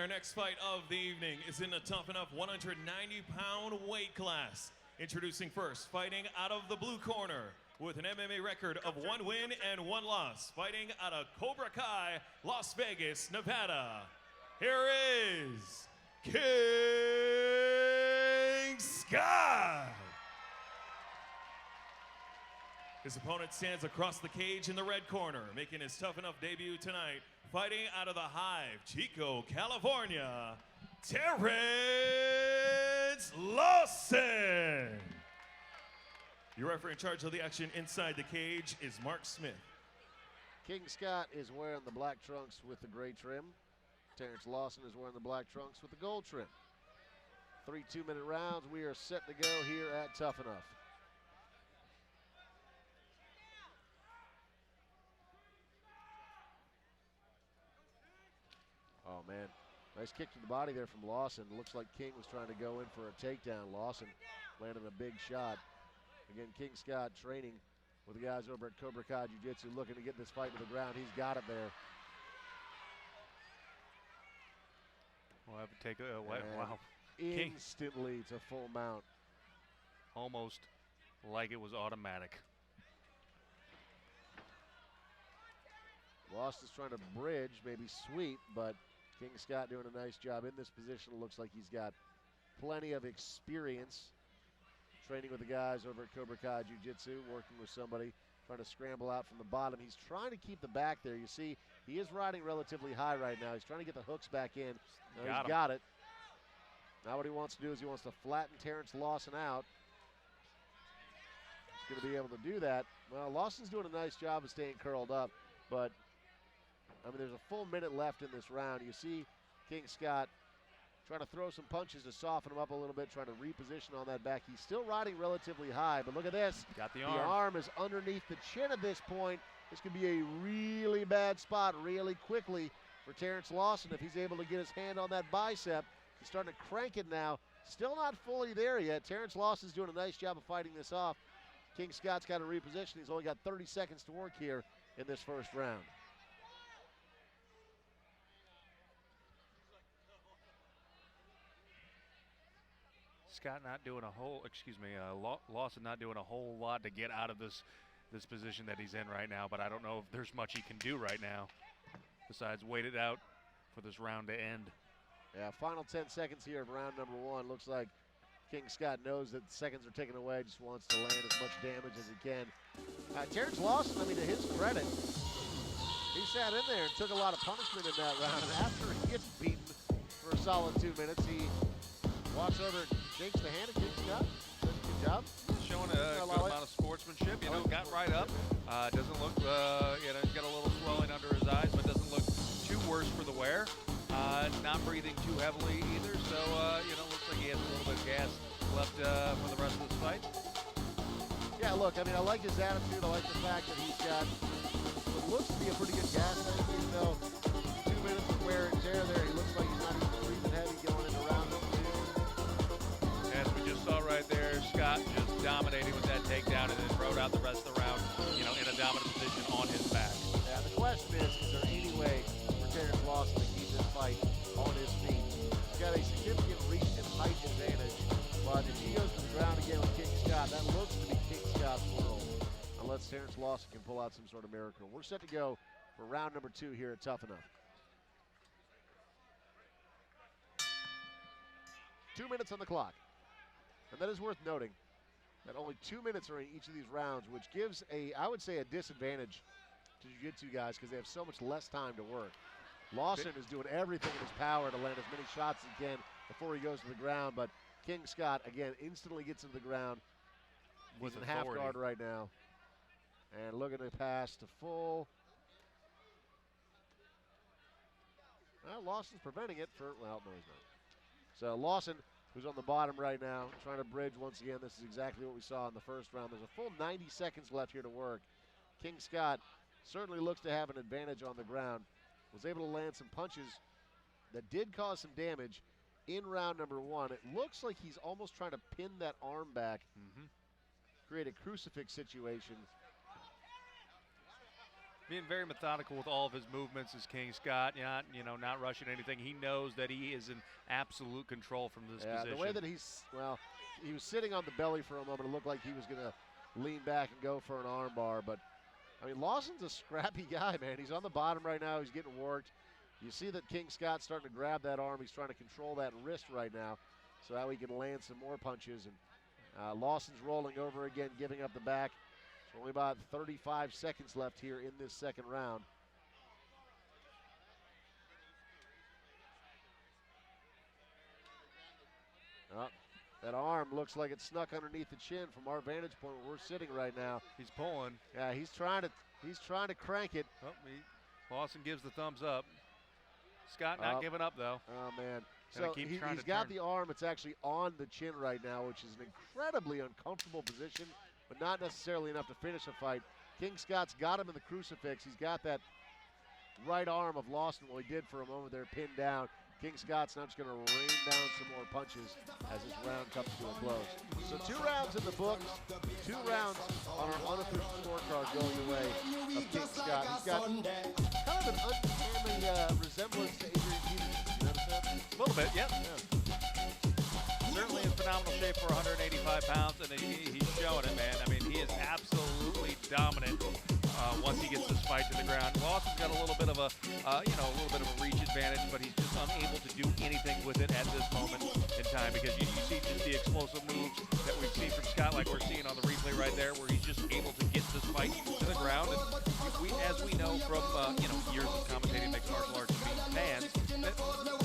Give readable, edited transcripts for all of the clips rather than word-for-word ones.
our next fight of the evening is in the Tuff-N-Uff 190-pound weight class. Introducing first, fighting out of the blue corner with an MMA record of 1 win and 1 loss, fighting out of Cobra Kai, Las Vegas, Nevada. Here is King Scott. His opponent stands across the cage in the red corner, making his Tuff-N-Uff debut tonight, fighting out of the Hive, Chico, California, Terrance Lawson. Your referee in charge of the action inside the cage is Mark Smith. King Scott is wearing the black trunks with the gray trim. Terrance Lawson is wearing the black trunks with the gold trim. 3 2-minute rounds. We are set to go here at Tuff-N-Uff. Oh, man. Nice kick to the body there from Lawson. Looks like King was trying to go in for a takedown. Lawson landed a big shot. Again, King Scott training with the guys over at Cobra Kai Jiu-Jitsu, looking to get this fight to the ground. He's got it there. We'll have to take a wow. Instantly to full mount. Almost like it was automatic. Lawson is trying to bridge, maybe sweep, but King Scott doing a nice job in this position. It looks like he's got plenty of experience training with the guys over at Cobra Kai Jiu-Jitsu, working with somebody, trying to scramble out from the bottom. He's trying to keep the back there. You see, he is riding relatively high right now. He's trying to get the hooks back in. He's got it. Now what he wants to do is he wants to flatten Terrance Lawson out. He's going to be able to do that. Well, Lawson's doing a nice job of staying curled up, but I mean, there's a full minute left in this round. You see King Scott trying to throw some punches to soften him up a little bit, trying to reposition on that back. He's still riding relatively high, but look at this. Got the arm. The arm is underneath the chin at this point. This could be a really bad spot really quickly for Terrance Lawson if he's able to get his hand on that bicep. He's starting to crank it now. Still not fully there yet. Terrance Lawson's doing a nice job of fighting this off. King Scott's got to reposition. He's only got 30 seconds to work here in this first round. Scott not doing a whole, Lawson not doing a whole lot to get out of this position that he's in right now, but I don't know if there's much he can do right now besides wait it out for this round to end. Yeah, final 10 seconds here of round number 1. Looks like King Scott knows that the seconds are ticking away, just wants to land as much damage as he can. Terrance Lawson, I mean, to his credit, he sat in there and took a lot of punishment in that round, and after he gets beaten for a solid 2 minutes, he walks over and shakes the hand of King Scott. Good job. Showing a good amount of sportsmanship, got right up. Doesn't look, he's got a little swelling under his eyes, but doesn't look too worse for the wear. Not breathing too heavily either, so, looks like he has a little bit of gas left for the rest of this fight. Yeah, look, I mean, I like his attitude. I like the fact that he's got what looks to be a pretty good gas tank, even though 2 minutes of wear and tear there, he looks like he's not even breathing heavy going into round number 2. As we just saw right there, Scott just dominating with that takedown and then rode out the rest of the round, in a dominant position on his back. Yeah, the question is there any way for Terrance Lawson to keep this fight on his feet? He's got a significant reach and height advantage, but if he goes to the ground again with King Scott, that looks to be King Scott's world, unless Terrance Lawson can pull out some sort of miracle. We're set to go for round number 2 here at Tuff-N-Uff. 2 minutes on the clock. And that is worth noting that only 2 minutes are in each of these rounds, which gives I would say, a disadvantage to Jiu-Jitsu guys because they have so much less time to work. Lawson is doing everything in his power to land as many shots as he can before he goes to the ground, but King Scott, again, instantly gets into the ground. He's in half guard right now. And looking to pass to full. Well, Lawson's preventing it no, he's not. So Lawson, who's on the bottom right now, trying to bridge once again. This is exactly what we saw in the first round. There's a full 90 seconds left here to work. King Scott certainly looks to have an advantage on the ground. Was able to land some punches that did cause some damage in round number 1. It looks like he's almost trying to pin that arm back, create a crucifix situation. Being very methodical with all of his movements is King Scott. Not rushing anything. He knows that he is in absolute control from this position. The way that he was sitting on the belly for a moment. It looked like he was going to lean back and go for an arm bar. But, I mean, Lawson's a scrappy guy, man. He's on the bottom right now. He's getting worked. You see that King Scott's starting to grab that arm. He's trying to control that wrist right now so that he can land some more punches. And Lawson's rolling over again, giving up the back. There's only about 35 seconds left here in this second round. That arm looks like it snuck underneath the chin from our vantage point where we're sitting right now. He's pulling. Yeah, he's trying to crank it. Oh, Lawson gives the thumbs up. Scott not giving up though. Oh man. So he's got the arm. It's actually on the chin right now, which is an incredibly uncomfortable position, but not necessarily enough to finish a fight. King Scott's got him in the crucifix. He's got that right arm of Lawson, well, he did for a moment there, pinned down. King Scott's now just going to rain down some more punches as this round comes to a close. So 2 rounds in the books, 2 rounds on our unofficial scorecard going the way of King Scott. He's got kind of an uncanny resemblance to Adrian Peterson. You notice that? A little bit, yeah. Certainly in phenomenal shape for 185 pounds, and he's showing it, man. I mean, he is absolutely dominant once he gets this fight to the ground. Lawson's got a little bit of a reach advantage, but he's just unable to do anything with it at this moment in time because you see just the explosive moves that we've seen from Scott, like we're seeing on the replay right there, where he's just able to get this fight to the ground. And as we know from years of commentating mixed martial arts and being fans, that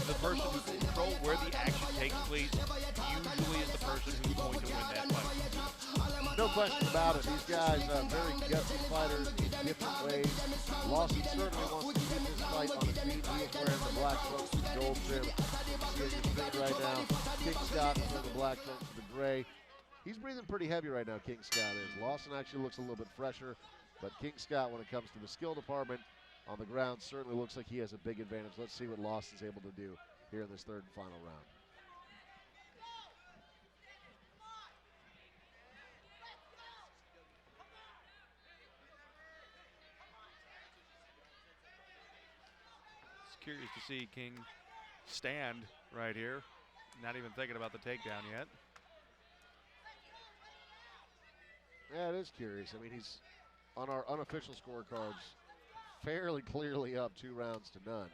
the person who controls where the action takes place usually is the person who's going to win that fight. No question about it. These guys are very gutsy fighters in different ways. Lawson certainly wants to get this fight on his feet. He is wearing the black trunks with the gold trim. See his screen right now. King Scott is wearing the black trunks with the gray. He's breathing pretty heavy right now, King Scott is. Lawson actually looks a little bit fresher, but King Scott, when it comes to the skill department on the ground, certainly looks like he has a big advantage. Let's see what Lawson's able to do here in this third and final round. Curious to see King stand right here, not even thinking about the takedown yet. Yeah, it is curious. I mean, he's on our unofficial scorecards fairly clearly up 2 rounds to none.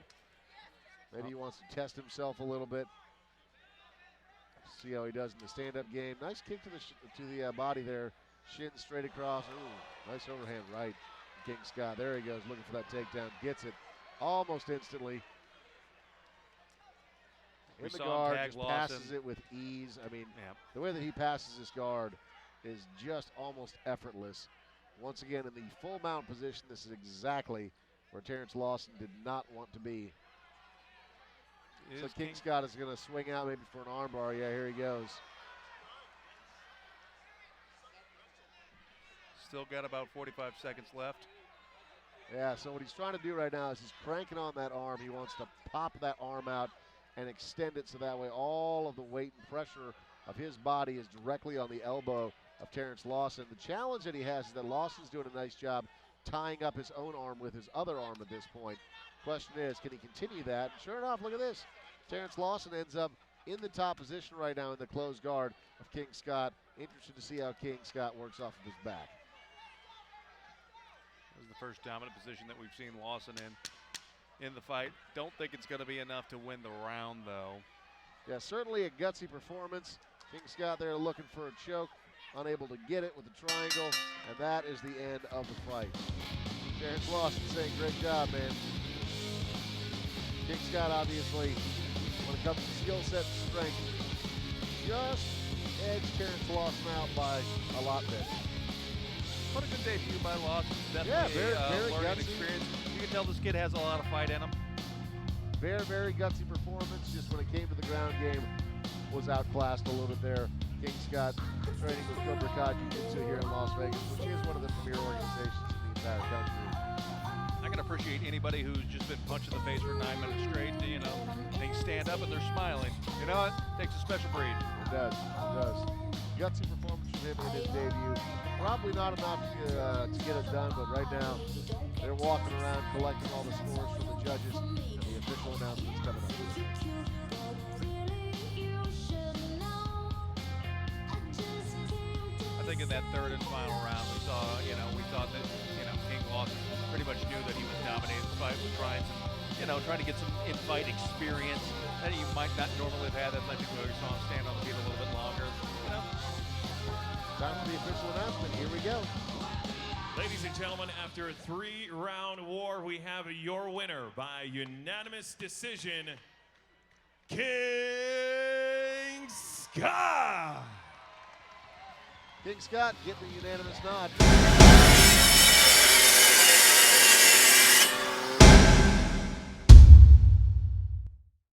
Maybe he wants to test himself a little bit. See how he does in the stand-up game. Nice kick to the body there. Shin straight across. Ooh, nice overhand right. King Scott, there he goes, looking for that takedown. Gets it almost instantly. In the guard, just passes it with ease. I mean, the way that he passes this guard is just almost effortless. Once again, in the full mount position, this is exactly where Terrance Lawson did not want to be. So King Scott is going to swing out maybe for an armbar. Yeah, here he goes. Still got about 45 seconds left. Yeah, so what he's trying to do right now is he's cranking on that arm. He wants to pop that arm out and extend it so that way all of the weight and pressure of his body is directly on the elbow of Terrance Lawson. The challenge that he has is that Lawson's doing a nice job tying up his own arm with his other arm at this point. Question is, can he continue that? Sure enough, look at this. Terrance Lawson ends up in the top position right now in the closed guard of King Scott. Interested to see how King Scott works off of his back. This is the first dominant position that we've seen Lawson in the fight. Don't think it's going to be enough to win the round, though. Yeah, certainly a gutsy performance. King Scott there looking for a choke, unable to get it with the triangle, and that is the end of the fight. Terrance Lawson saying, great job, man. King Scott, obviously, when it comes to skill set and strength, just edged Terrance Lawson out by a lot bit. What a good debut by Lawson. Definitely very learning gutsy experience. You can tell this kid has a lot of fight in him. Very, very gutsy performance. Just when it came to the ground game, was outclassed a little bit there. King Scott training with Cobra Kai Jiu-Jitsu here in Las Vegas, which is one of the premier organizations in the entire country. I can appreciate anybody who's just been punched in the face for 9 minutes straight. You know, they stand up and they're smiling. You know what? Takes a special breed. It does. It does. Gutsy performance from him in his debut. Probably not enough to get it done, but right now they're walking around collecting all the scores from the judges and the official announcements coming up. I think in that third and final round, we thought that, King Lawson pretty much knew that he was dominating the fight, was trying to get some in-fight experience that you might not normally have had. That led to where you saw him stand on the feet a little bit longer. Time for the official announcement. Here we go. Ladies and gentlemen, after a 3-round war, we have your winner by unanimous decision, King Scott. King Scott getting the unanimous nod.